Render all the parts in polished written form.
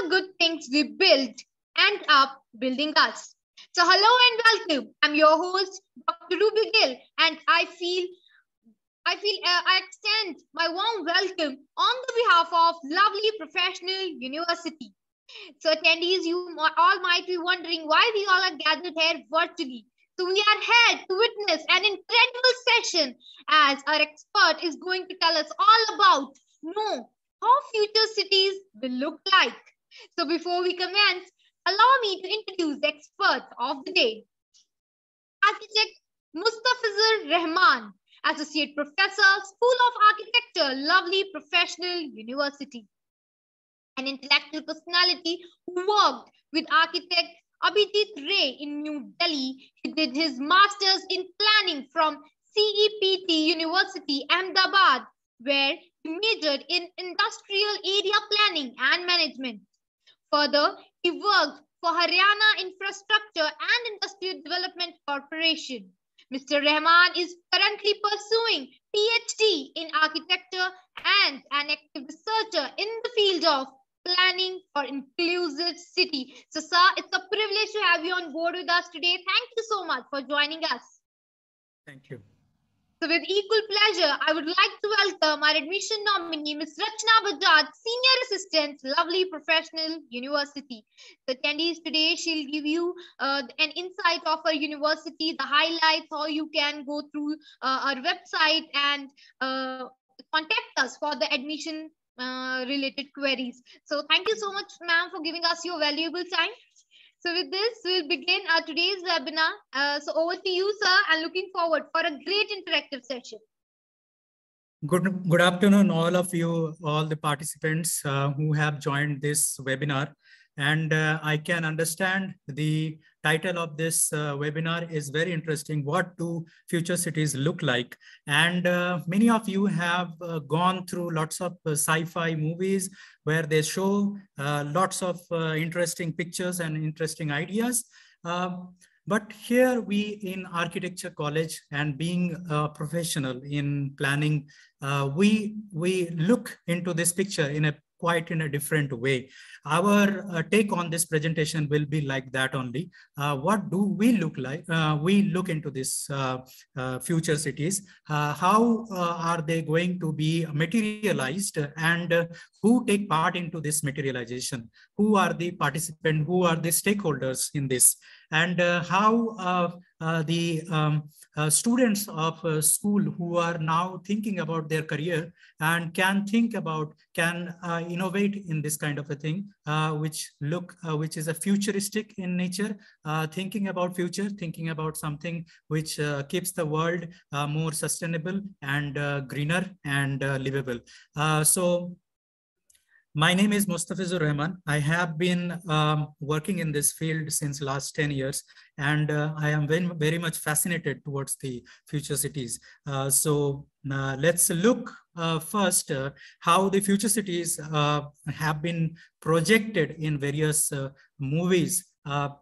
the good things we build end up building us. So hello and welcome. I'm your host, Dr. Ruby Gill, and I extend my warm welcome on the behalf of lovely professional university. So attendees, you all might be wondering why we all are gathered here virtually. So we are here to witness an incredible session as our expert is going to tell us all about how future cities will look like. So before we commence, allow me to introduce the expert of the day, Architect Mustafizur Rahman, Associate Professor, School of Architecture, lovely professional university. An intellectual personality who worked with architect Abhijit Ray in New Delhi. He did his master's in planning from CEPT University, Ahmedabad, where he majored in industrial area planning and management. Further, he worked for Haryana Infrastructure and Industrial Development Corporation. Mr. Rahman is currently pursuing PhD in architecture and an active researcher in the field of planning for inclusive city. So, sir, it's a privilege to have you on board with us today. Thank you so much for joining us. Thank you. So, with equal pleasure, I would like to welcome our admission nominee, Ms. Rachna Bajaj, Senior Assistant, lovely professional university. The attendees today, she'll give you an insight of our university, the highlights, how you can go through our website and contact us for the admission related queries. So thank you so much, ma'am, for giving us your valuable time. So with this, we'll begin today's webinar. So over to you, sir, and looking forward for a great interactive session. Good afternoon, all of you, all the participants who have joined this webinar. And I can understand the title of this webinar is very interesting. What do future cities look like? And many of you have gone through lots of sci-fi movies where they show lots of interesting pictures and interesting ideas. But here we in architecture college and being a professional in planning, we look into this picture in a different way. Our take on this presentation will be like that only. What do we look like? We look into this future cities. How are they going to be materialized, and who take part into this materialization? Who are the participants? Who are the stakeholders in this? And how the students of school who are now thinking about their career and can innovate in this kind of a thing, which is a futuristic in nature, thinking about future, thinking about something which keeps the world more sustainable and greener and livable. So my name is Mustafizur Rahman. I have been working in this field since last 10 years, and I am very much fascinated towards the future cities. So let's look first how the future cities have been projected in various movies.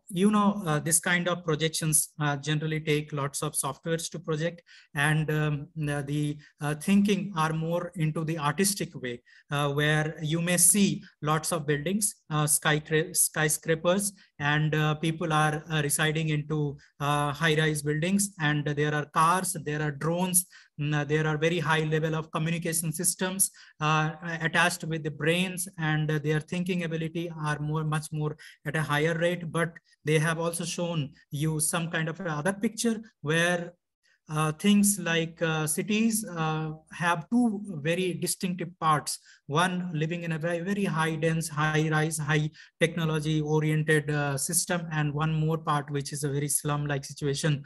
This kind of projections generally take lots of softwares to project, and the thinking are more into the artistic way, where you may see lots of buildings, skyscrapers, and people are residing into high-rise buildings, and there are cars, there are drones, there are very high level of communication systems attached with the brains, and their thinking ability are much more at a higher rate. But they have also shown you some kind of other picture where things like cities have two very distinctive parts. One living in a very high dense, high rise, high technology oriented system, and one more part which is a very slum like situation.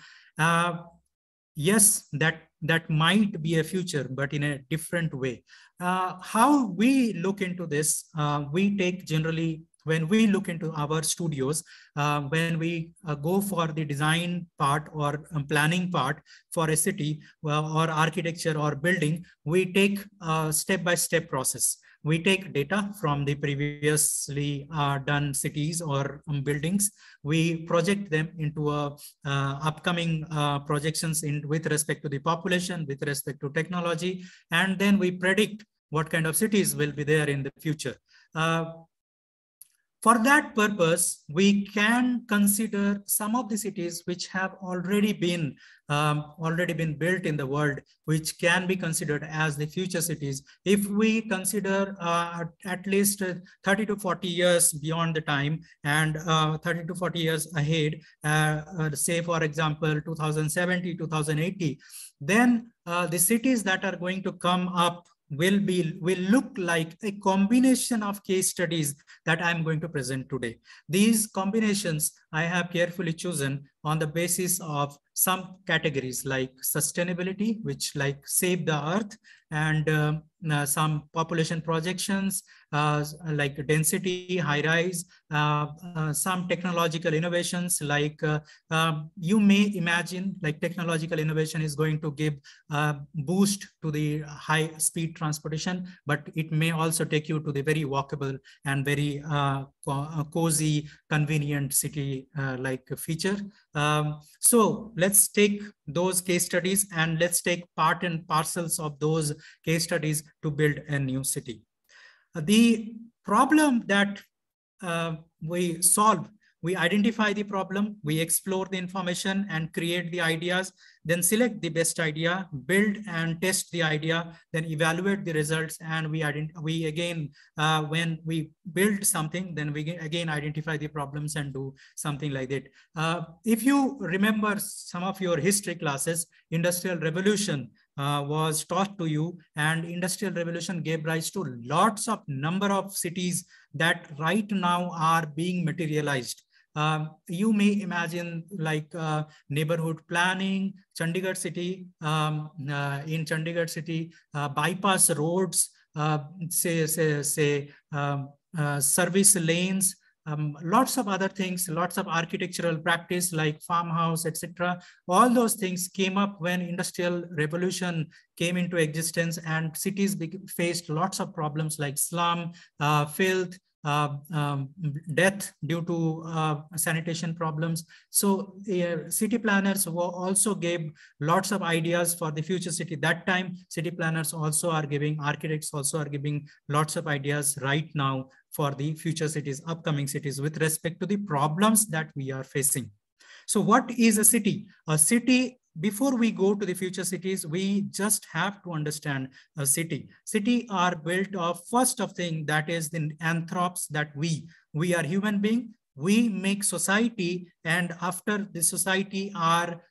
Yes, that might be a future, but in a different way. How we look into this, we take generally, when we look into our studios, when we go for the design part or planning part for a city or architecture or building, we take a step-by-step process. We take data from the previously done cities or buildings. We project them into upcoming projections with respect to the population, with respect to technology, and then we predict what kind of cities will be there in the future. For that purpose, we can consider some of the cities which have already been built in the world, which can be considered as the future cities. If we consider at least 30 to 40 years beyond the time, and 30 to 40 years ahead, say for example 2070, 2080, then the cities that are going to come up will look like a combination of case studies that I'm going to present today. These combinations I have carefully chosen on the basis of some categories like sustainability, which like save the earth, and some population projections like density, high rise, some technological innovations like you may imagine like technological innovation is going to give boost to the high speed transportation, but it may also take you to the very walkable and very cozy, convenient city like feature. So let's take those case studies and let's take part and parcels of those case studies to build a new city. The problem that we solve, we identify the problem, we explore the information and create the ideas, then select the best idea, build and test the idea, then evaluate the results, and we again, when we build something, then we again identify the problems and do something like that. If you remember some of your history classes, Industrial Revolution was taught to you, and Industrial Revolution gave rise to lots of number of cities that right now are being materialized. You may imagine like neighborhood planning, Chandigarh city, in Chandigarh city, bypass roads, service lanes, lots of other things, lots of architectural practice like farmhouse, etc. All those things came up when Industrial Revolution came into existence, and cities faced lots of problems like slum, filth, death due to sanitation problems. So city planners also gave lots of ideas for the future city. That time, city planners also are giving, architects also are giving lots of ideas right now for the future cities, upcoming cities, with respect to the problems that we are facing. So what is a city? A city, before we go to the future cities, we just have to understand a city. City are built of, first of thing, that is the anthropos, that we are human being. We make society, and after the society are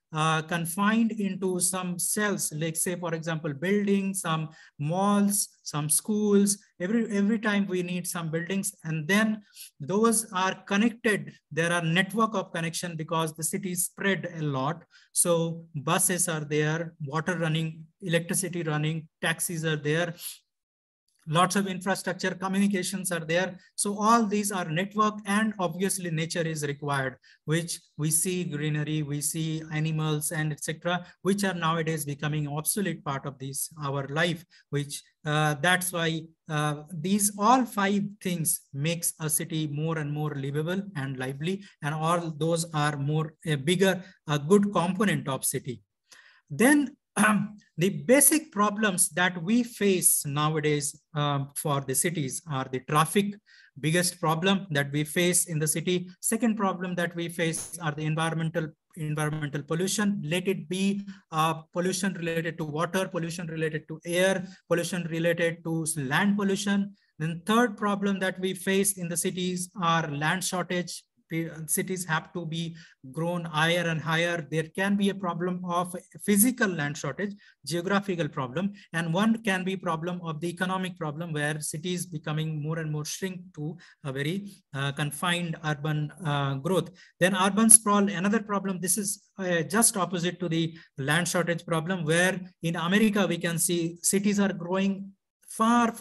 confined into some cells, like say for example buildings, some malls, some schools. Every time we need some buildings, and then those are connected. There are network of connection because the city is spread a lot. So buses are there, water running, electricity running, taxis are there, lots of infrastructure, communications are there. So all these are network, and obviously nature is required, which we see greenery, we see animals and etc., which are nowadays becoming obsolete part of this our life, which that's why these all 5 things makes a city more and more livable and lively, and all those are more a good component of city. Then the basic problems that we face nowadays for the cities are the traffic, biggest problem that we face in the city. Second problem that we face are the environmental pollution. Let it be pollution related to water, pollution related to air, pollution related to land pollution. Then third problem that we face in the cities are land shortage. Cities have to be grown higher and higher. There can be a problem of physical land shortage, geographical problem, and one can be problem of the economic problem, where cities becoming more and more shrink to a very confined urban growth. Then urban sprawl, another problem. This is just opposite to the land shortage problem, where in America we can see cities are growing far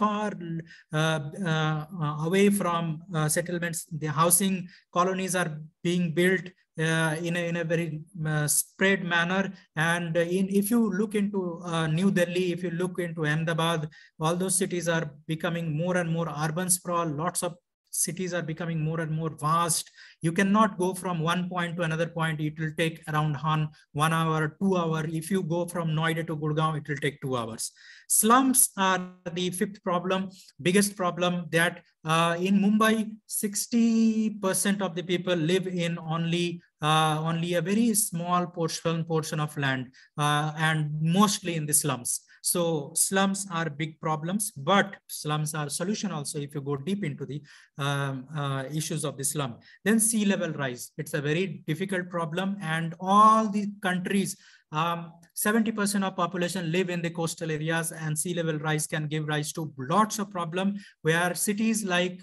away from settlements. The housing colonies are being built in a very spread manner. And if you look into New Delhi, if you look into Ahmedabad, all those cities are becoming more and more urban sprawl. Lots of cities are becoming more and more vast. You cannot go from one point to another point. It will take around 1 hour, 2 hours. If you go from Noida to Gurgaon, it will take 2 hours. Slums are the fifth problem, biggest problem, that in Mumbai, 60% of the people live in only a very small portion of land, and mostly in the slums. So slums are big problems, but slums are solution also if you go deep into the issues of the slum. Then sea level rise. It's a very difficult problem, and all the countries, 70% of population live in the coastal areas, and sea level rise can give rise to lots of problem, where cities like,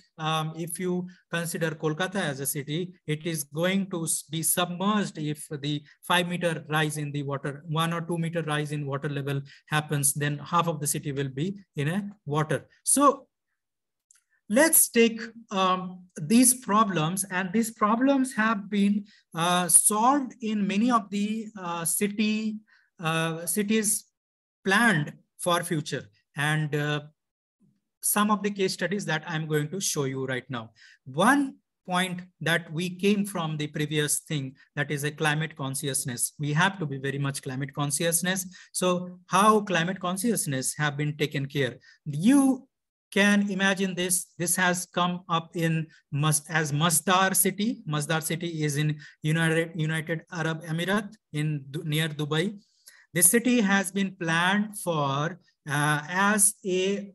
if you consider Kolkata as a city, it is going to be submerged if the 5-meter rise in the water, 1 or 2 meter rise in water level happens, then half of the city will be in a water. So let's take these problems, and these problems have been solved in many of the cities planned for future, and some of the case studies that I'm going to show you right now. One point that we came from the previous thing, that is a climate consciousness. We have to be very much climate consciousness. So how climate consciousness have been taken care? You can imagine this. This has come up in as Masdar city. Masdar city is in United Arab Emirates near Dubai. This city has been planned for as a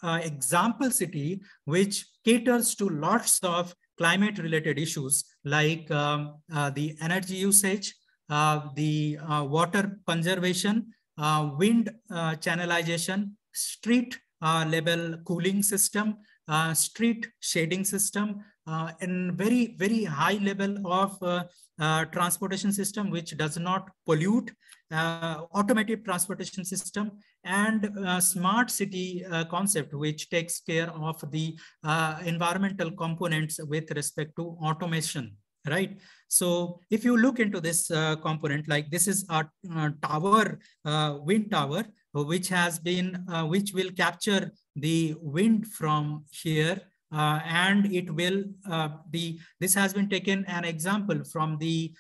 example city which caters to lots of climate related issues like the energy usage, the water conservation, wind channelization, street level cooling system, street shading system, and very, very high level of transportation system which does not pollute, automated transportation system, and smart city concept which takes care of the environmental components with respect to automation, right? So if you look into this component, like this is a tower, wind tower, which has been, which will capture the wind from here, and it will this has been taken an example from the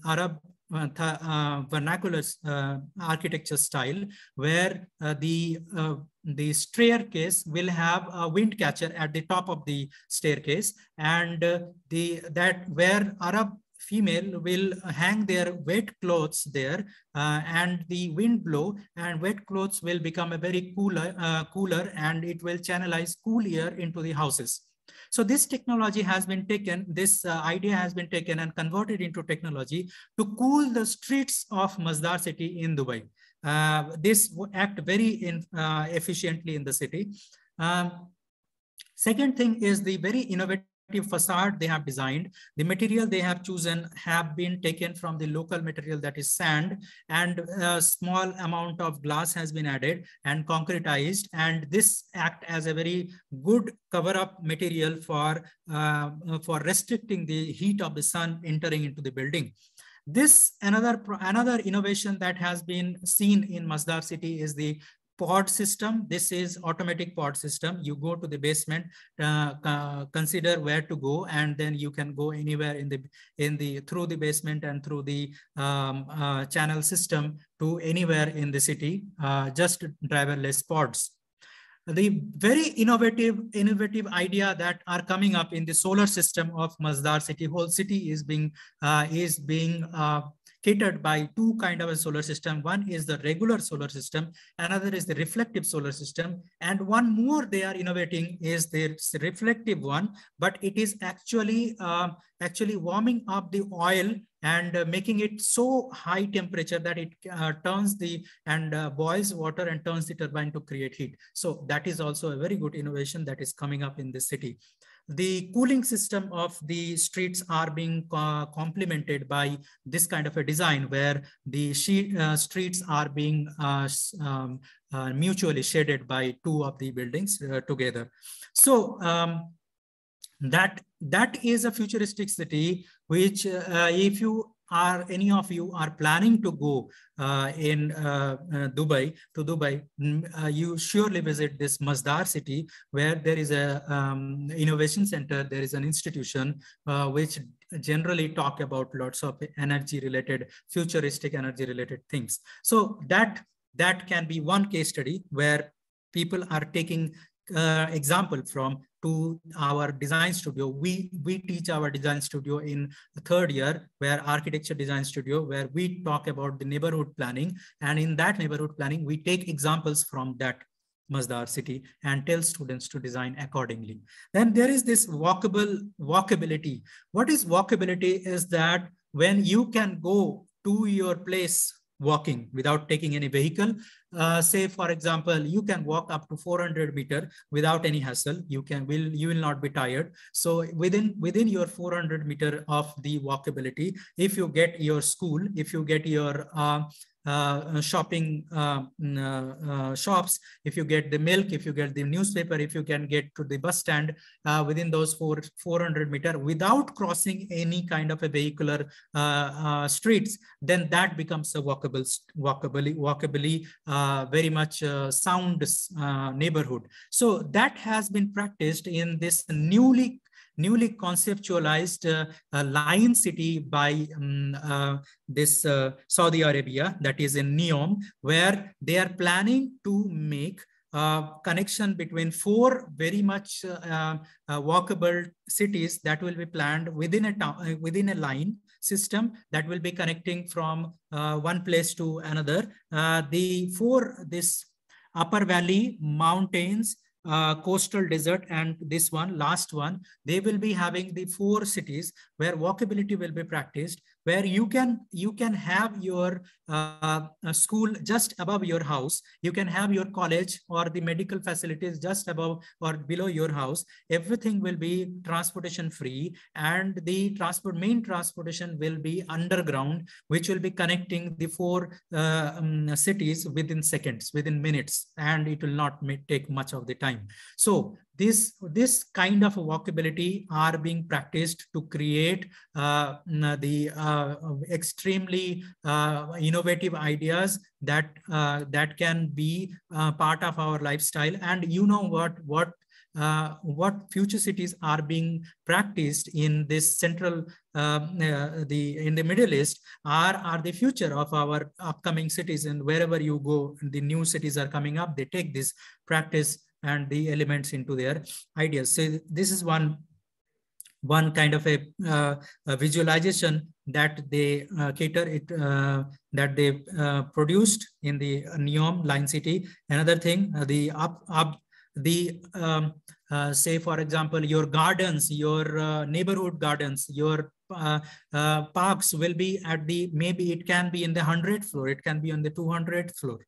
Arab vernacular architecture style, where the staircase will have a wind catcher at the top of the staircase, and where Arab female will hang their wet clothes there, and the wind blow, and wet clothes will become a very cooler, and it will channelize cool air into the houses. So this technology has been taken, this idea has been taken and converted into technology to cool the streets of Masdar city in Dubai. This would act very efficiently in the city. Second thing is the very innovative facade they have designed. The material they have chosen have been taken from the local material, that is sand, and a small amount of glass has been added and concretized, and this act as a very good cover-up material for restricting the heat of the sun entering into the building. This another innovation that has been seen in Masdar city is the pod system. This is automatic pod system. You go to the basement, consider where to go, and then you can go anywhere through the basement and through the channel system to anywhere in the city, just driverless pods. The very innovative idea that are coming up in the solar system of Masdar city. Whole city is being catered by two kind of a solar system. One is the regular solar system, another is the reflective solar system, and one more they are innovating is the reflective one, but it is actually warming up the oil and making it so high temperature that it turns boils water and turns the turbine to create heat. So that is also a very good innovation that is coming up in this city. The cooling system of the streets are being complemented by this kind of a design where the streets are being mutually shaded by two of the buildings together. So that is a futuristic city, which if you any of you are planning to go in Dubai, you surely visit this Masdar city, where there is a innovation center. There is an institution which generally talk about lots of energy related, futuristic energy related things. So that can be one case study where people are taking example from to our design studio. We teach our design studio in the third year, where architecture design studio, where we talk about the neighborhood planning, and in that neighborhood planning we take examples from that Masdar city and tell students to design accordingly. Then there is this walkability. What is walkability? Is that when you can go to your place walking without taking any vehicle. Say, for example, you can walk up to 400 meters without any hassle. You will not be tired. So within your 400 meter of the walkability, if you get your school, if you get your shopping shops, if you get the milk, if you get the newspaper, if you can get to the bus stand within those 400 meter without crossing any kind of a vehicular streets, then that becomes a walkably very much sound neighborhood. So that has been practiced in this newly conceptualized Lion City by this Saudi Arabia, that is in NEOM, where they are planning to make connection between 4 very much walkable cities that will be planned within a town, within a line system that will be connecting from one place to another. This Upper Valley, mountains, coastal desert, and this one, last one, they will be having the 4 cities where walkability will be practiced, where you can have your school just above your house. You can have your college or the medical facilities just above or below your house. Everything will be transportation free, and the main transportation will be underground, which will be connecting the 4 cities within seconds, within minutes, and it will not take much of the time. So this kind of walkability are being practiced to create the extremely innovative ideas that can be part of our lifestyle. And you know what future cities are being practiced in this central in the Middle East are the future of our upcoming cities. And wherever you go, the new cities are coming up, they take this practice and the elements into their ideas. So this is one kind of a visualization that they cater it, that they produced in the NEOM Lion City. Another thing, say, for example, your gardens, your neighborhood gardens, your parks will be at the, maybe it can be in the 100th floor, it can be on the 200th floor.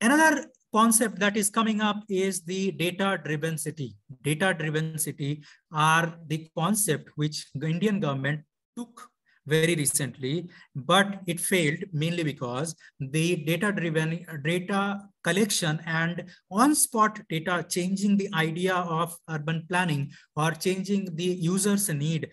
Another concept that is coming up is the data-driven city. Data-driven city are the concept which the Indian government took very recently, but it failed mainly because the data-driven data collection and on-spot data, changing the idea of urban planning or changing the user's need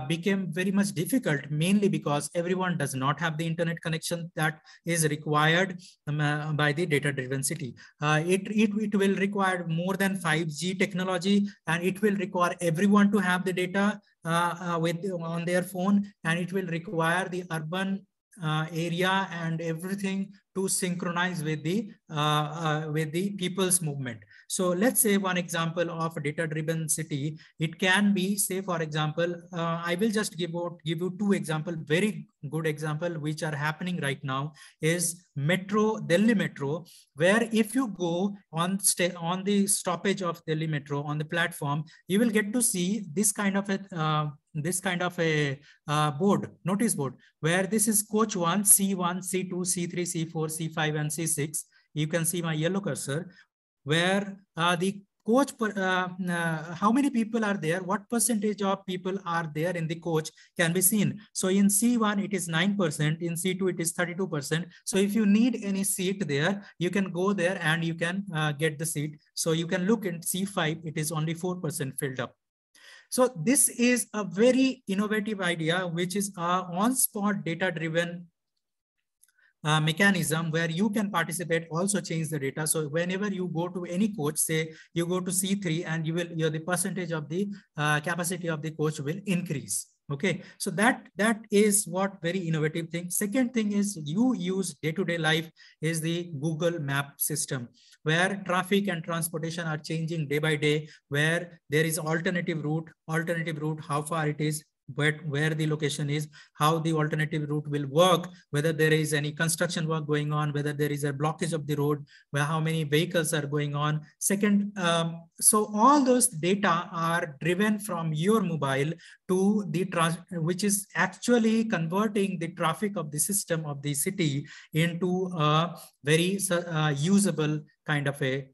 became very much difficult, mainly because everyone does not have the internet connection that is required by the data-driven city. It will require more than 5G technology, and it will require everyone to have the data on their phone, and it will require the urban area and everything to synchronize with the people's movement. So let's say one example of a data-driven city. It can be, say, for example, I will just give you 2 examples, very good example, which are happening right now, is Metro, Delhi Metro, where if you go on the stoppage of Delhi Metro on the platform, you will get to see this kind of a board, notice board, where this is coach 1, C1, C2, C3, C4, C5, and C6. You can see my yellow cursor, where the coach, how many people are there, what percentage of people are there in the coach can be seen. So in C1, it is 9%, in C2, it is 32%. So if you need any seat there, you can go there and you can get the seat. So you can look in C5, it is only 4% filled up. So this is a very innovative idea, which is on-spot data-driven mechanism where you can participate, also change the data. So whenever you go to any coach, say you go to C3, and the percentage of the capacity of the coach will increase. Okay, so that is what very innovative thing. Second thing is you use day-to-day life is the Google Map system, where traffic and transportation are changing day by day, where there is alternative route, how far it is, where the location is, how the alternative route will work, whether there is any construction work going on, whether there is a blockage of the road, where how many vehicles are going on. Second, so all those data are driven from your mobile to the which is actually converting the traffic of the system of the city into a very usable kind of a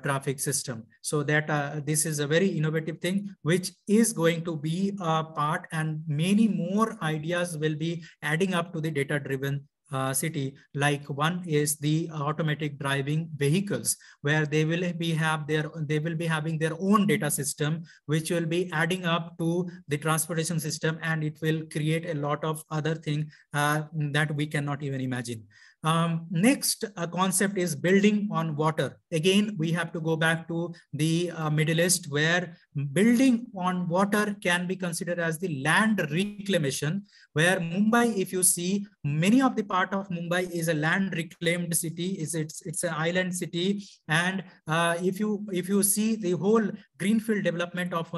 traffic system. So that this is a very innovative thing, which is going to be a part, and many more ideas will be adding up to the data-driven city. Like one is the automatic driving vehicles, where they will be having their own data system, which will be adding up to the transportation system, and it will create a lot of other things that we cannot even imagine. Next concept is building on water. Again, we have to go back to the Middle East, where building on water can be considered as the land reclamation, where Mumbai, if you see, many of the part of Mumbai is a land reclaimed city. It's an island city, and if you see the whole greenfield development of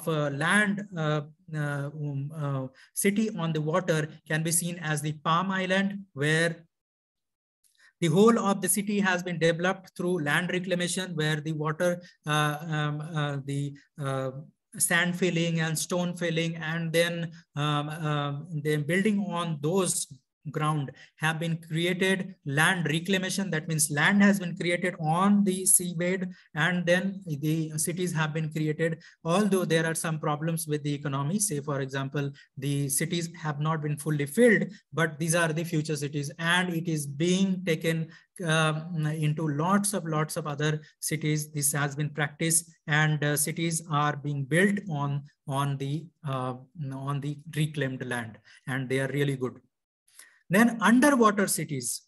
land city on the water can be seen as the Palm Island, where the whole of the city has been developed through land reclamation, where the water, sand filling and stone filling, and then building on those ground have been created land reclamation. That means land has been created on the seabed, and then the cities have been created. Although there are some problems with the economy, say for example, the cities have not been fully filled, but these are the future cities, and it is being taken into lots of other cities. This has been practiced, and cities are being built on the reclaimed land, and they are really good. Then underwater cities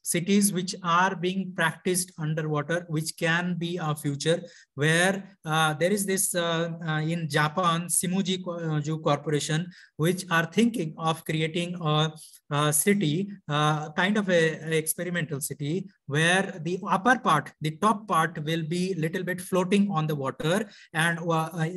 which are being practiced underwater, which can be a future, where there is this in Japan, Shimuju Corporation, which are thinking of creating a city, kind of a experimental city, where the upper part, the top part, will be little bit floating on the water and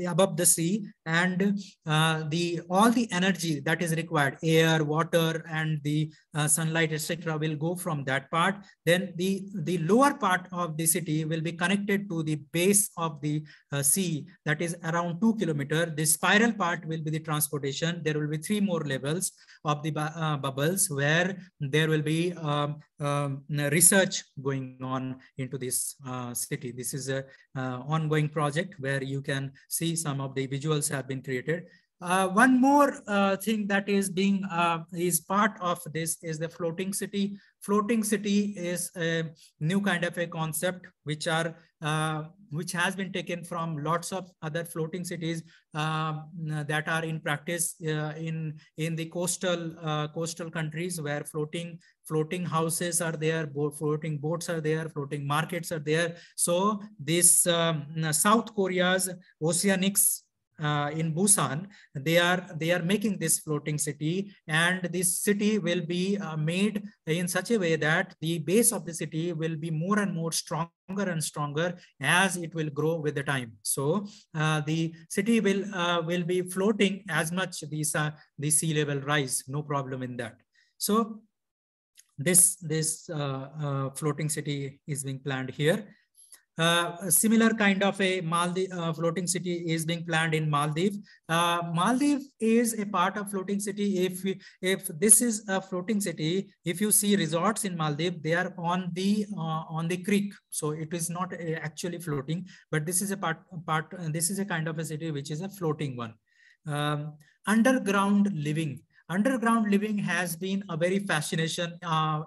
above the sea, and all the energy that is required, air, water, and the sunlight, etc., will go from that part. Then the lower part of the city will be connected to the base of the sea, that is around 2 kilometers. The spiral part will be the transportation. There will be 3 more levels of the bubbles, where there will be research going on into this city. This is a ongoing project where you can see some of the visuals have been created. One more thing that is being is part of this is the floating city. Floating city is a new kind of a concept which has been taken from lots of other floating cities that are in practice in the coastal countries, where floating houses are there, floating boats are there, floating markets are there. So this South Korea's Oceanics in Busan, they are making this floating city, and this city will be made in such a way that the base of the city will be more and more stronger and stronger as it will grow with the time. So the city will be floating as much the sea level rise, no problem in that. So this floating city is being planned here. A similar kind of a floating city is being planned in Maldives. Maldives is a part of floating city. If this is a floating city, if you see resorts in Maldives, they are on the creek, so it is not actually floating. But this is a this is a kind of a city which is a floating one. Underground living. Underground living has been a very fascination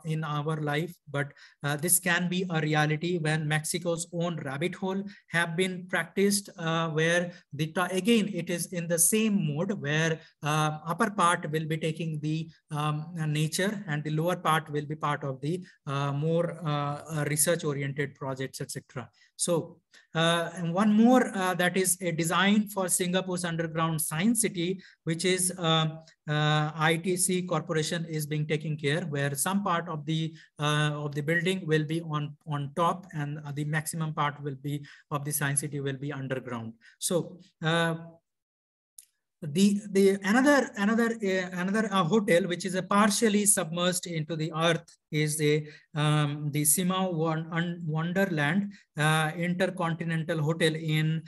in our life, but this can be a reality when Mexico's own rabbit hole have been practiced, where again it is in the same mode where upper part will be taking the nature and the lower part will be part of the more research oriented projects, etc. So and one more that is a design for Singapore's underground science city, which is ITC Corporation is being taken care, where some part of the building will be on top, and the maximum part will be of the science city will be underground. So another hotel which is a partially submerged into the earth is the Sima Wonderland Intercontinental Hotel in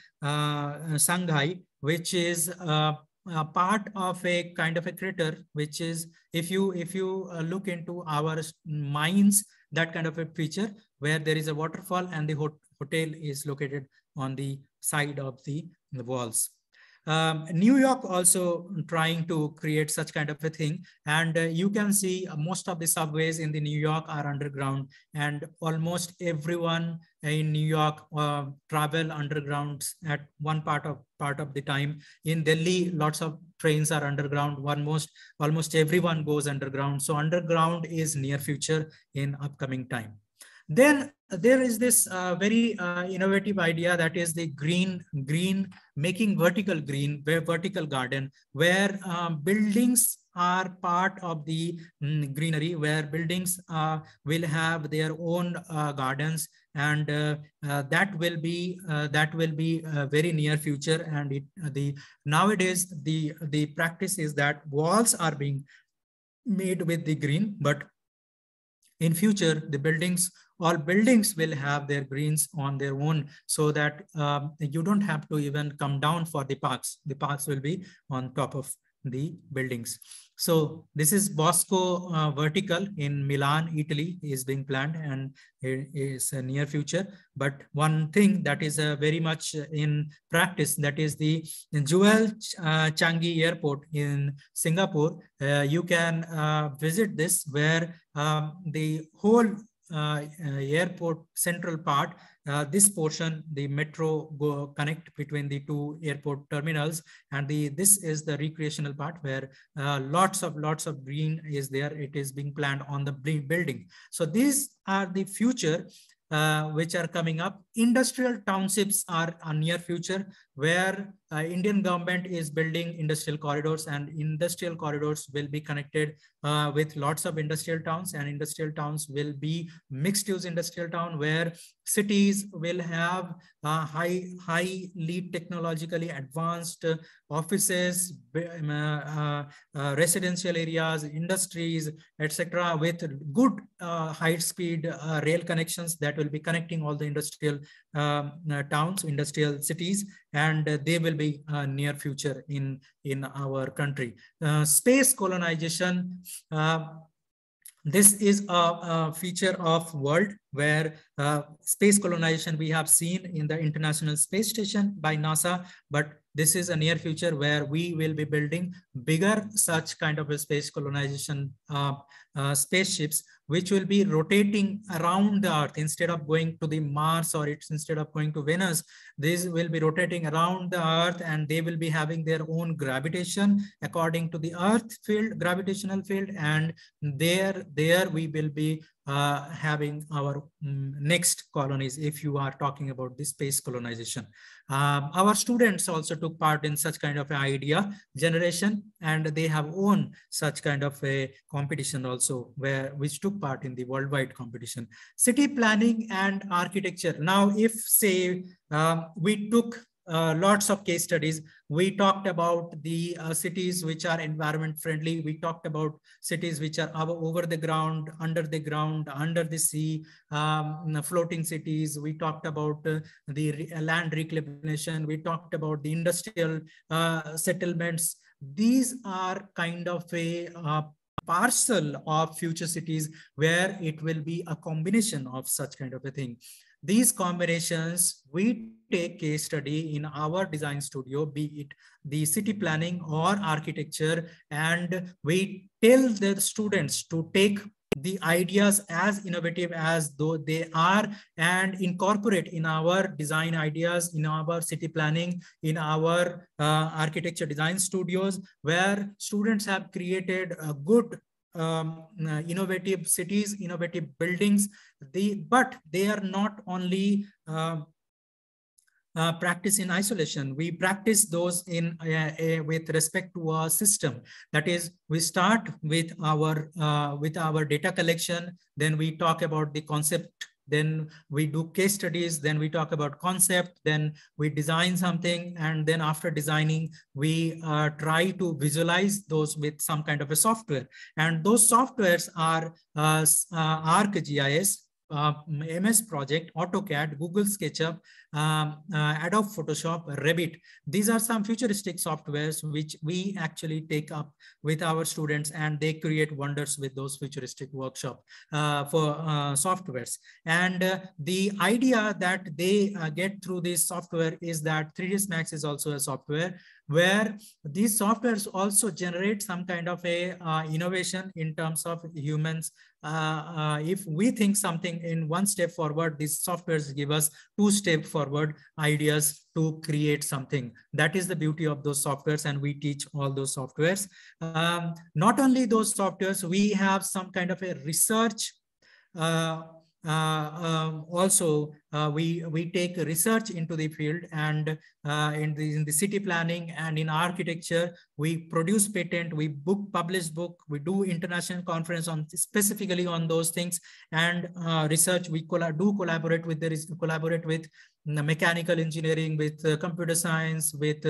Shanghai, which is part of a kind of a crater, which is, if you look into our mines, that kind of a feature where there is a waterfall and the hotel is located on the side of the walls. New York also trying to create such kind of a thing, and you can see most of the subways in the New York are underground, and almost everyone in New York travel underground at one part of the time. In Delhi, lots of trains are underground. Almost everyone goes underground. So underground is near future in upcoming time. Then there is this very innovative idea, that is the green making vertical garden, where buildings are part of the greenery, where buildings will have their own gardens, and that will be very near future. And nowadays the practice is that walls are being made with the green, but in future all buildings will have their greens on their own, so that you don't have to even come down for the parks. The parks will be on top of the buildings. So this is Bosco Vertical in Milan, Italy, is being planned, and it is a near future. But one thing that is very much in practice, that is the Jewel Changi Airport in Singapore. You can visit this, where the whole airport central part, this portion, the metro connect between the two airport terminals, and this is the recreational part, where lots of green is there. It is being planned on the building. So these are the future which are coming up. Industrial townships are a near future, where Indian government is building industrial corridors, and industrial corridors will be connected with lots of industrial towns, and industrial towns will be mixed use industrial town, where cities will have highly technologically advanced offices, residential areas, industries, etc., with good high speed rail connections that will be connecting all the industrial towns, industrial cities, and they will be near future in our country. Space colonization. This is a feature of world, where space colonization we have seen in the International Space Station by NASA, but this is a near future where we will be building bigger such kind of a space colonization spaceships, which will be rotating around the Earth instead of going to the Mars, or instead of going to Venus. These will be rotating around the Earth, and they will be having their own gravitation according to the Earth field, gravitational field, and there we will be having our next colonies, if you are talking about the space colonization. Our students also took part in such kind of an idea generation, and they have won such kind of a competition also, which took part in the worldwide competition. City planning and architecture. Now, if say we took lots of case studies. We talked about the cities which are environment friendly. We talked about cities which are over the ground, under the sea, floating cities. We talked about the land reclamation. We talked about the industrial settlements. These are kind of a parcel of future cities, where it will be a combination of such kind of a thing. These combinations we take case study in our design studio, be it the city planning or architecture, and we tell the students to take the ideas as innovative as though they are and incorporate in our design ideas, in our city planning, in our architecture design studios, where students have created a good innovative cities, innovative buildings. But they are not only practice in isolation. We practice those in with respect to our system. That is, we start with our data collection, then we talk about the concept, then we do case studies, then we talk about concept, then we design something, and then after designing, we try to visualize those with some kind of a software. And those softwares are ArcGIS, MS Project, AutoCAD, Google SketchUp, Adobe Photoshop, Revit. These are some futuristic softwares which we actually take up with our students, and they create wonders with those futuristic workshop for softwares. And the idea that they get through this software is that 3ds Max is also a software where these softwares also generate some kind of a innovation in terms of humans. If we think something in one step forward, these softwares give us 2 step forward ideas to create something. That is the beauty of those softwares, and we teach all those softwares. Not only those softwares, we have some kind of a research. Also, we take research into the field, and in the city planning and in architecture, we produce patent, we publish book, we do international conference on specifically on those things, and research. We collaborate with mechanical engineering, with computer science, with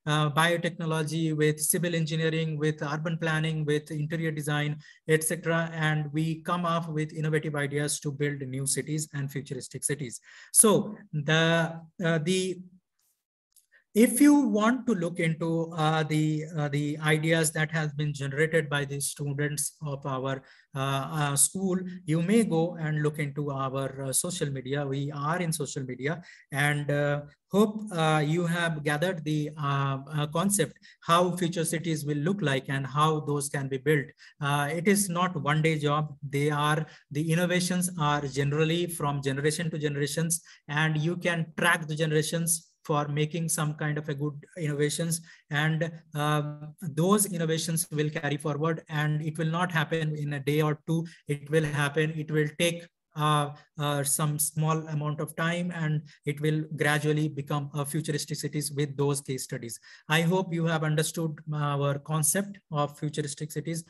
biotechnology, with civil engineering, with urban planning, with interior design, etc. And we come up with innovative ideas to build new cities and futuristic cities. So if you want to look into the ideas that has been generated by the students of our school, you may go and look into our social media. We are in social media, and hope you have gathered the concept how future cities will look like and how those can be built. It is not one-day job. The innovations are generally from generation to generations, and you can track the generations for making some kind of a good innovations, and those innovations will carry forward, and it will not happen in a day or two. It will happen, it will take some small amount of time, and it will gradually become a futuristic cities with those case studies. I hope you have understood our concept of futuristic cities.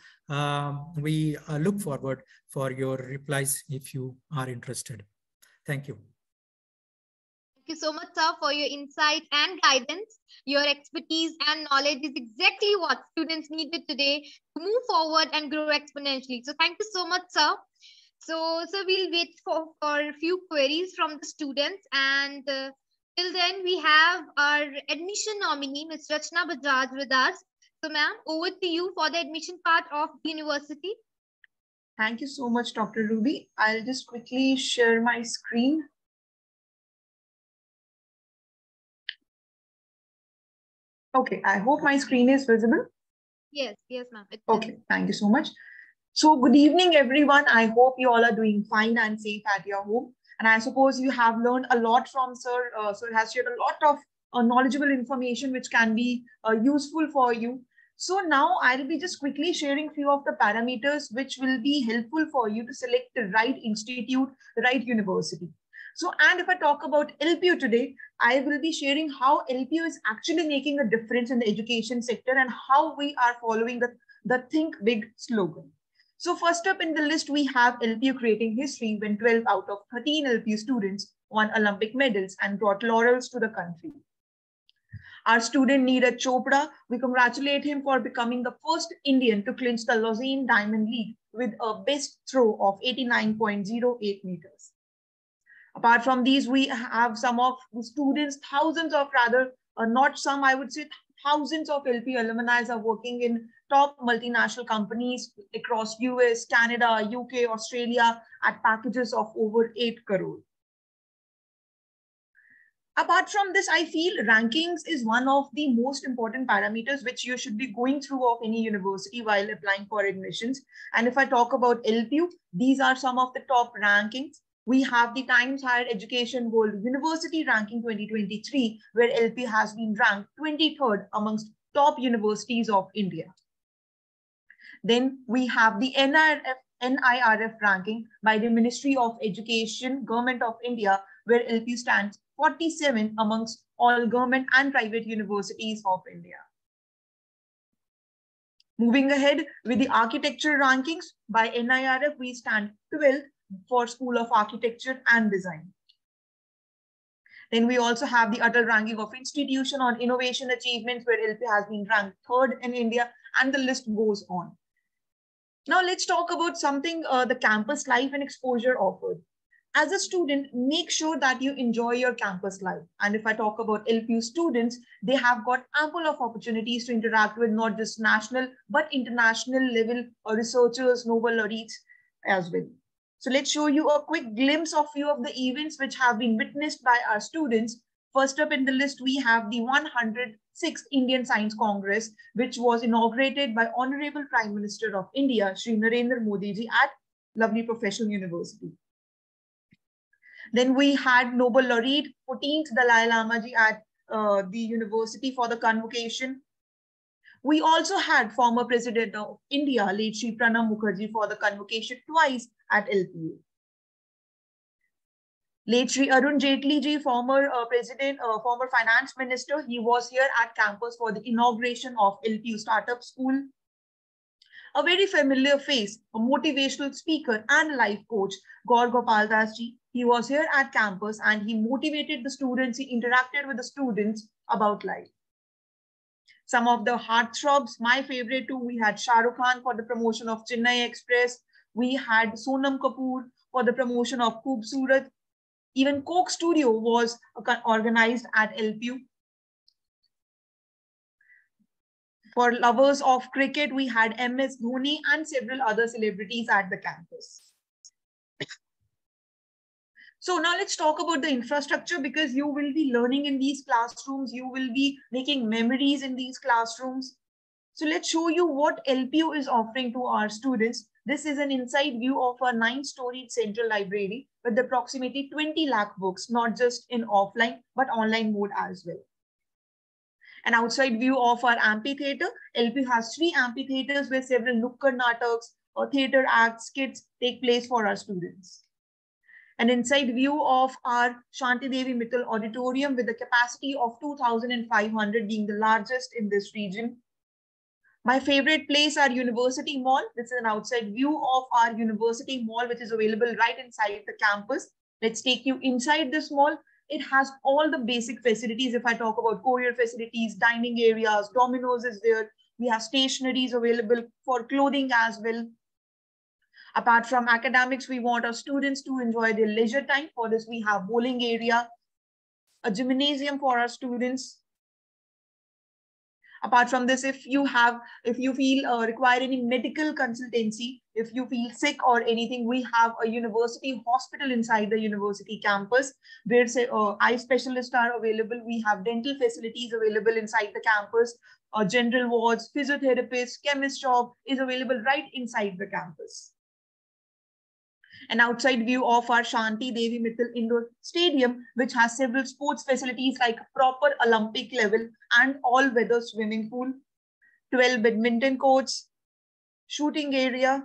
We look forward for your replies if you are interested. Thank you. Thank you so much, sir, for your insight and guidance. Your expertise and knowledge is exactly what students needed today to move forward and grow exponentially. So thank you so much, sir. So we'll wait for a few queries from the students, and till then we have our admission nominee, Ms. Rachna Bajaj, with us. So ma'am, over to you for the admission part of the university. Thank you so much, Dr. Ruby. I'll just quickly share my screen. Okay, I hope my screen is visible. Yes, ma'am. Okay, thank you so much. So good evening, everyone. I hope you all are doing fine and safe at your home. And I suppose you have learned a lot from sir. Sir has shared a lot of knowledgeable information which can be useful for you. So now I'll be just quickly sharing few of the parameters which will be helpful for you to select the right institute, the right university. So, and if I talk about LPU today, I will be sharing how LPU is actually making a difference in the education sector and how we are following the Think Big slogan. So first up in the list, we have LPU creating history when 12 out of 13 LPU students won Olympic medals and brought laurels to the country. Our student Neeraj Chopra, we congratulate him for becoming the first Indian to clinch the Lausanne Diamond League with a best throw of 89.08 meters. Apart from these, we have some of the students, thousands of rather, not some, I would say thousands of LPU alumni are working in top multinational companies across US, Canada, UK, Australia at packages of over 8 crore. Apart from this, I feel rankings is one of the most important parameters which you should be going through of any university while applying for admissions. And if I talk about LPU, these are some of the top rankings. We have the Times Higher Education World University Ranking 2023, where LPU has been ranked 23rd amongst top universities of India. Then we have the NIRF ranking by the Ministry of Education, Government of India, where LPU stands 47 amongst all government and private universities of India. Moving ahead with the architecture rankings by NIRF, we stand 12th for School of Architecture and Design. Then we also have the Atal ranking of Institution on Innovation Achievements, where LPU has been ranked 3rd in India, and the list goes on. Now let's talk about something, the campus life and exposure offered. As a student, make sure that you enjoy your campus life. And if I talk about LPU students, they have got ample of opportunities to interact with not just national, but international level researchers, Nobel laureates as well. So let's show you a quick glimpse of few of the events which have been witnessed by our students. First up in the list, we have the 106th Indian Science Congress, which was inaugurated by Honorable Prime Minister of India, Shri Narendra Modi ji, at lovely Professional University. Then we had Nobel laureate 14th Dalai Lama ji at the university for the convocation. We also had former President of India, late Shri Pranab Mukherjee, for the convocation twice at LPU. Late Shri Arun Jaitley ji, former former finance minister, he was here at campus for the inauguration of LPU Startup School. A very familiar face, a motivational speaker and life coach, Gaur Gopal Das ji. He was here at campus and he motivated the students, he interacted with the students about life. Some of the heartthrobs, my favorite too, we had Shah Rukh Khan for the promotion of Chennai Express. We had Sonam Kapoor for the promotion of Khoobsurat. Even Coke Studio was organized at LPU. For lovers of cricket, we had MS Dhoni and several other celebrities at the campus. So now let's talk about the infrastructure, because you will be learning in these classrooms, you will be making memories in these classrooms. So let's show you what LPU is offering to our students. This is an inside view of a 9-storied central library with approximately 20 lakh books, not just in offline, but online mode as well. An outside view of our amphitheater. LPU has 3 amphitheaters where several nukkad nataks or theater acts, skits take place for our students. An inside view of our Shanti Devi Mittal Auditorium with a capacity of 2,500, being the largest in this region. My favorite place, our University Mall. This is an outside view of our University Mall, which is available right inside the campus. Let's take you inside this mall. It has all the basic facilities. If I talk about courier facilities, dining areas, Domino's is there. We have stationeries available for clothing as well. Apart from academics, we want our students to enjoy their leisure time. For this, we have bowling area, a gymnasium for our students. Apart from this, if you feel require any medical consultancy, if you feel sick or anything, we have a university hospital inside the university campus where eye specialists are available. We have dental facilities available inside the campus. General wards, physiotherapists, chemist shop is available right inside the campus. An outside view of our Shanti Devi Mittal Indoor Stadium, which has several sports facilities like proper Olympic level and all-weather swimming pool, 12 badminton courts, shooting area,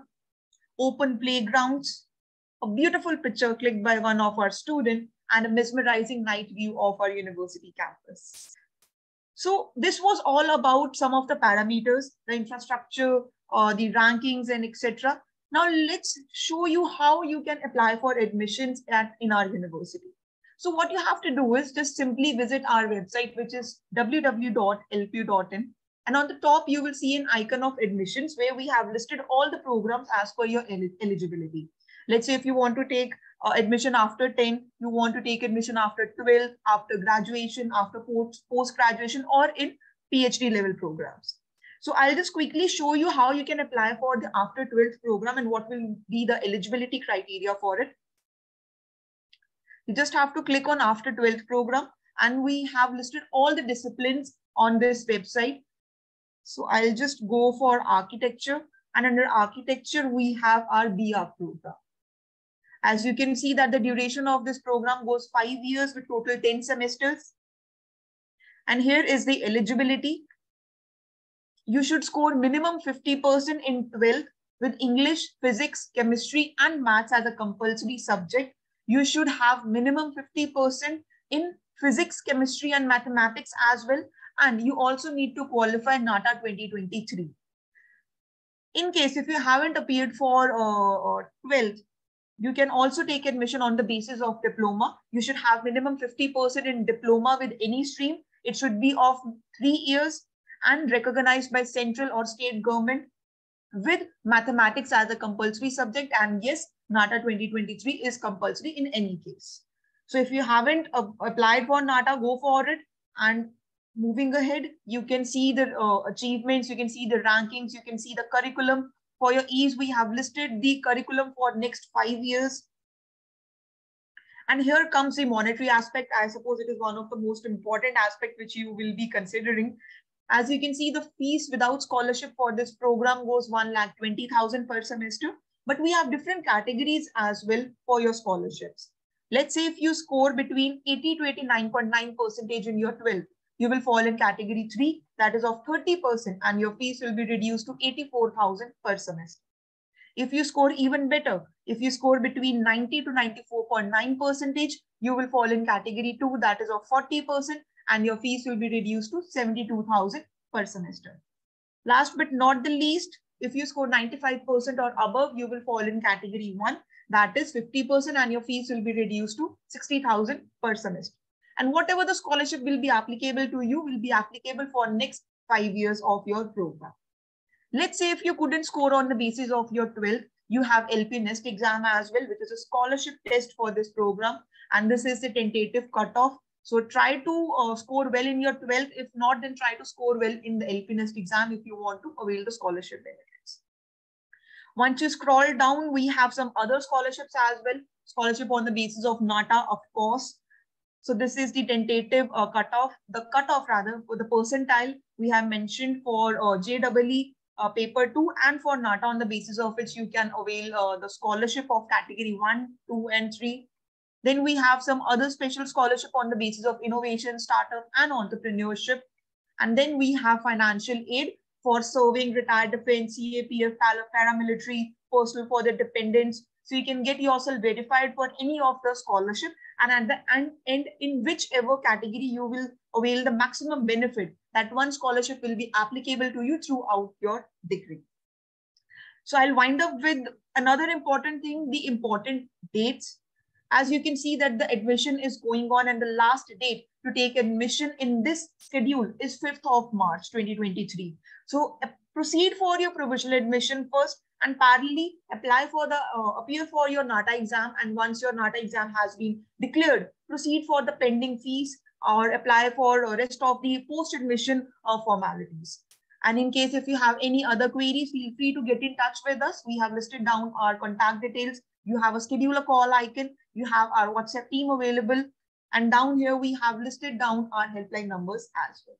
open playgrounds, a beautiful picture clicked by one of our students, and a mesmerizing night view of our university campus. So this was all about some of the parameters, the infrastructure, the rankings, and etc. Now let's show you how you can apply for admissions in our university. So what you have to do is just simply visit our website, which is www.lpu.in. And on the top, you will see an icon of admissions where we have listed all the programs as per your eligibility. Let's say if you want to take admission after 10, you want to take admission after 12, after graduation, after post-graduation, or in PhD level programs. So I'll just quickly show you how you can apply for the after 12th program and what will be the eligibility criteria for it. You just have to click on after 12th program. and we have listed all the disciplines on this website. So I'll just go for architecture, and under architecture, we have our BR program. As you can see that the duration of this program goes 5 years with total 10 semesters. And here is the eligibility. You should score minimum 50% in 12th with English, physics, chemistry, and maths as a compulsory subject. You should have minimum 50% in physics, chemistry, and mathematics as well. And you also need to qualify NATA 2023. In case if you haven't appeared for 12th, you can also take admission on the basis of diploma. You should have minimum 50% in diploma with any stream. It should be of 3 years and recognized by central or state government with mathematics as a compulsory subject. And yes, NATA 2023 is compulsory in any case. So if you haven't applied for NATA, go for it. And moving ahead, you can see the achievements, you can see the rankings, you can see the curriculum. For your ease, we have listed the curriculum for next 5 years. And here comes the monetary aspect. I suppose it is one of the most important aspects which you will be considering. As you can see, the fees without scholarship for this program goes 1,20,000 per semester. But we have different categories as well for your scholarships. Let's say if you score between 80 to 89.9% in your 12th, you will fall in category 3, that is of 30%, and your fees will be reduced to 84,000 per semester. If you score even better, if you score between 90 to 94.9%, you will fall in category 2, that is of 40%, and your fees will be reduced to 72,000 per semester. Last but not the least, if you score 95% or above, you will fall in category 1, that is 50%, and your fees will be reduced to 60,000 per semester. And whatever the scholarship will be applicable to you will be applicable for next 5 years of your program. Let's say if you couldn't score on the basis of your 12th, you have LP Nest exam as well, which is a scholarship test for this program. And this is the tentative cutoff. So try to score well in your 12th. If not, then try to score well in the LP Nest exam if you want to avail the scholarship benefits. Once you scroll down, we have some other scholarships as well. Scholarship on the basis of NATA, of course. So this is the tentative cutoff, the cutoff rather for the percentile we have mentioned for JEE paper 2 and for NATA, on the basis of which you can avail the scholarship of category 1, 2 and 3. Then we have some other special scholarship on the basis of innovation, startup and entrepreneurship. And then we have financial aid for serving retired defense, CAPF, paramilitary, personal for their dependents. So you can get yourself verified for any of the scholarship, and at the end, in whichever category you will avail the maximum benefit, that one scholarship will be applicable to you throughout your degree. So I'll wind up with another important thing, the important dates. As you can see that the admission is going on, and the last date to take admission in this schedule is 5th of March 2023. So proceed for your provisional admission first, and parallelly apply for the appear for your NATA exam. And once your NATA exam has been declared, proceed for the pending fees or apply for rest of the post-admission formalities. And in case if you have any other queries, feel free to get in touch with us. We have listed down our contact details. You have a schedule a call icon. You have our WhatsApp team available. And down here, we have listed down our helpline numbers as well.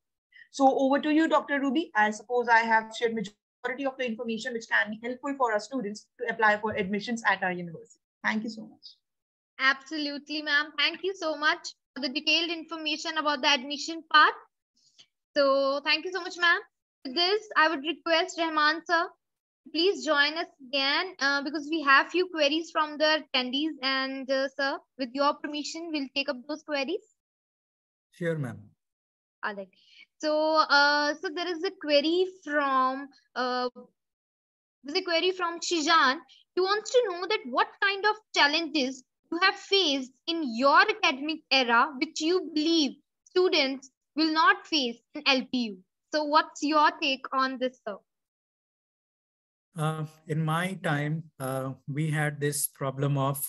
So over to you, Dr. Ruby. I suppose I have shared majority of the information which can be helpful for our students to apply for admissions at our university. Thank you so much. Absolutely, ma'am. Thank you so much for the detailed information about the admission part. So thank you so much, ma'am. With this, I would request Rahman sir, please join us again because we have few queries from the attendees, and sir, with your permission, we'll take up those queries. Sure, ma'am. All right. So, so there is a query from Shijan. He wants to know that what kind of challenges you have faced in your academic era, which you believe students will not face in LPU. So, what's your take on this, sir? In my time, we had this problem of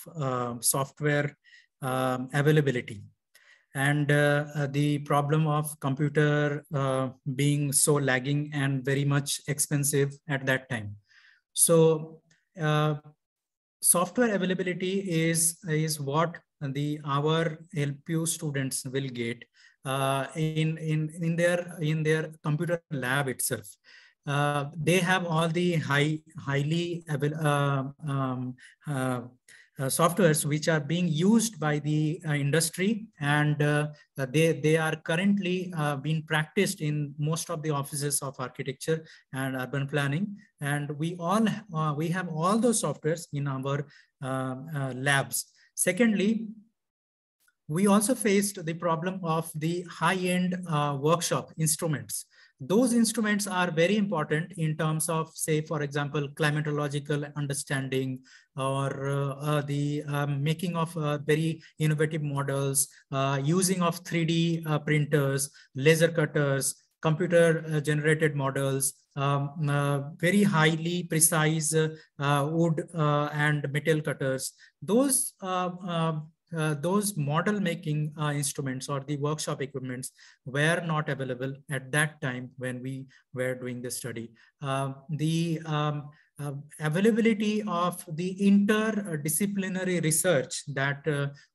software availability, and the problem of computer being so lagging and very much expensive at that time. So software availability is what our LPU students will get in their computer lab itself. They have all the highly softwares which are being used by the industry, and they are currently being practiced in most of the offices of architecture and urban planning. And we have all those softwares in our labs. Secondly, we also faced the problem of the high-end workshop instruments. Those instruments are very important in terms of, say, for example, climatological understanding, or the making of very innovative models, using of 3D printers, laser cutters, computer generated models, very highly precise wood and metal cutters. Those model making instruments or the workshop equipments were not available at that time when we were doing the study. The availability of the interdisciplinary research that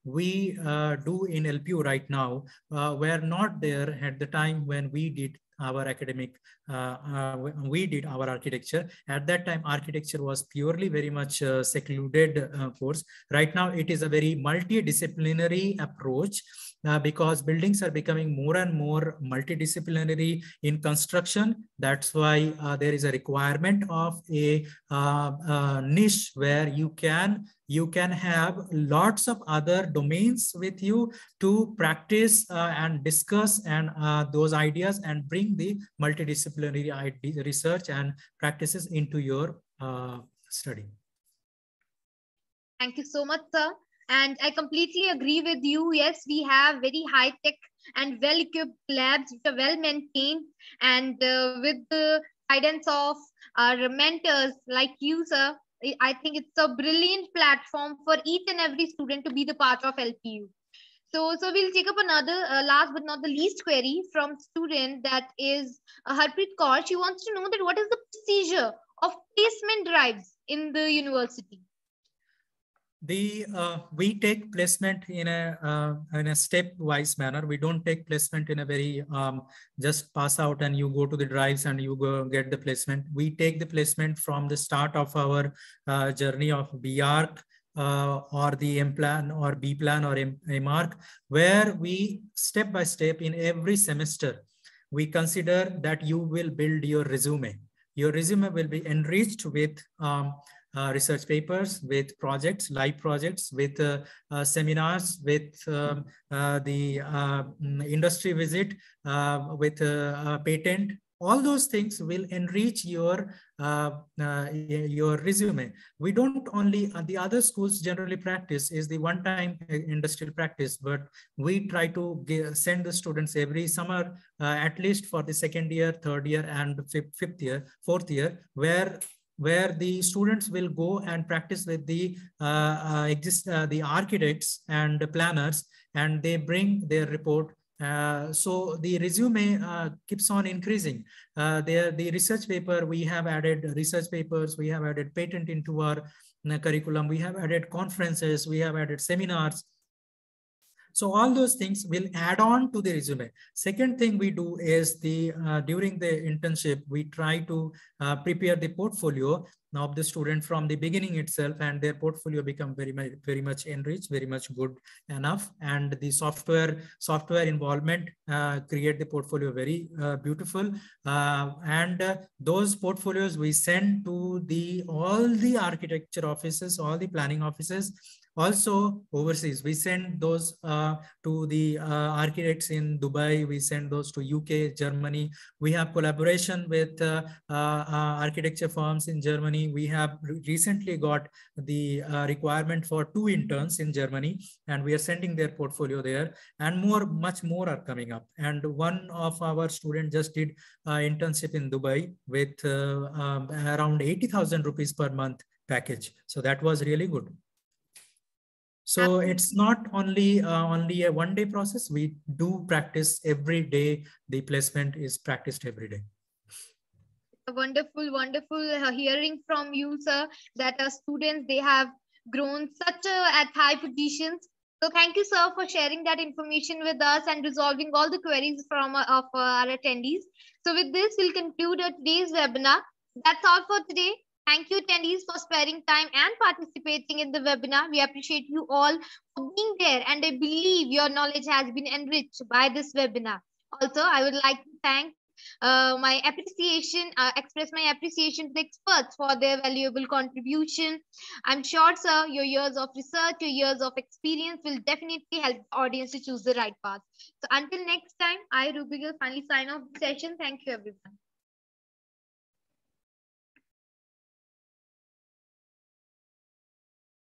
we do in LPU right now were not there at the time when we did our our architecture. At that time, architecture was purely very much secluded course. Right now, it is a very multidisciplinary approach because buildings are becoming more and more multidisciplinary in construction. That's why there is a requirement of a niche where you can have lots of other domains with you to practice and discuss and those ideas and bring the multidisciplinary research and practices into your study. Thank you so much, sir. And I completely agree with you. Yes, we have very high-tech and well-equipped labs which are well-maintained, and with the guidance of our mentors like you, sir, I think it's a brilliant platform for each and every student to be the part of LPU. So we'll take up another last but not the least query from student, that is Harpreet Kaur. She wants to know that what is the procedure of placement drives in the university? We take placement in a stepwise manner. We don't take placement in a very just pass out and you go to the drives and you go get the placement. We take the placement from the start of our journey of BARC or the M plan or B plan or MARC, where we step by step in every semester, we consider that you will build your resume. Your resume will be enriched with research papers, with projects, live projects, with seminars, with the industry visit, with patent. All those things will enrich your resume. We don't only, the other schools generally practice is the one-time industrial practice, but we try to send the students every summer, at least for the second year, third year, and fifth year, fourth year, where the students will go and practice with the the architects and planners, and they bring their report. So the resume keeps on increasing. The research paper, we have added research papers, we have added patent into our curriculum, we have added conferences, we have added seminars. So all those things will add on to the resume. Second thing we do is during the internship, we try to prepare the portfolio of the student from the beginning itself, and their portfolio become very much enriched, very much good enough. And the software involvement create the portfolio very beautiful. And those portfolios we send to all the architecture offices, all the planning offices. Also overseas, we send those to the architects in Dubai, we send those to UK, Germany. We have collaboration with architecture firms in Germany. We have recently got the requirement for 2 interns in Germany, and we are sending their portfolio there, and much more are coming up. And one of our students just did internship in Dubai with around 80,000 rupees per month package. So that was really good. So absolutely. It's not only a one-day process. We do practice every day. The placement is practiced every day. Wonderful, wonderful hearing from you, sir, that our students, they have grown at high positions So thank you, sir, for sharing that information with us and resolving all the queries from of our attendees. So with this, we'll conclude today's webinar. That's all for today. Thank you, attendees, for sparing time and participating in the webinar. We appreciate you all for being there, and I believe your knowledge has been enriched by this webinar. Also, I would like to thank express my appreciation to the experts for their valuable contribution. I'm sure, sir, your years of research, your years of experience will definitely help the audience to choose the right path. So until next time, I, Ruby, will finally sign off the session. Thank you, everyone.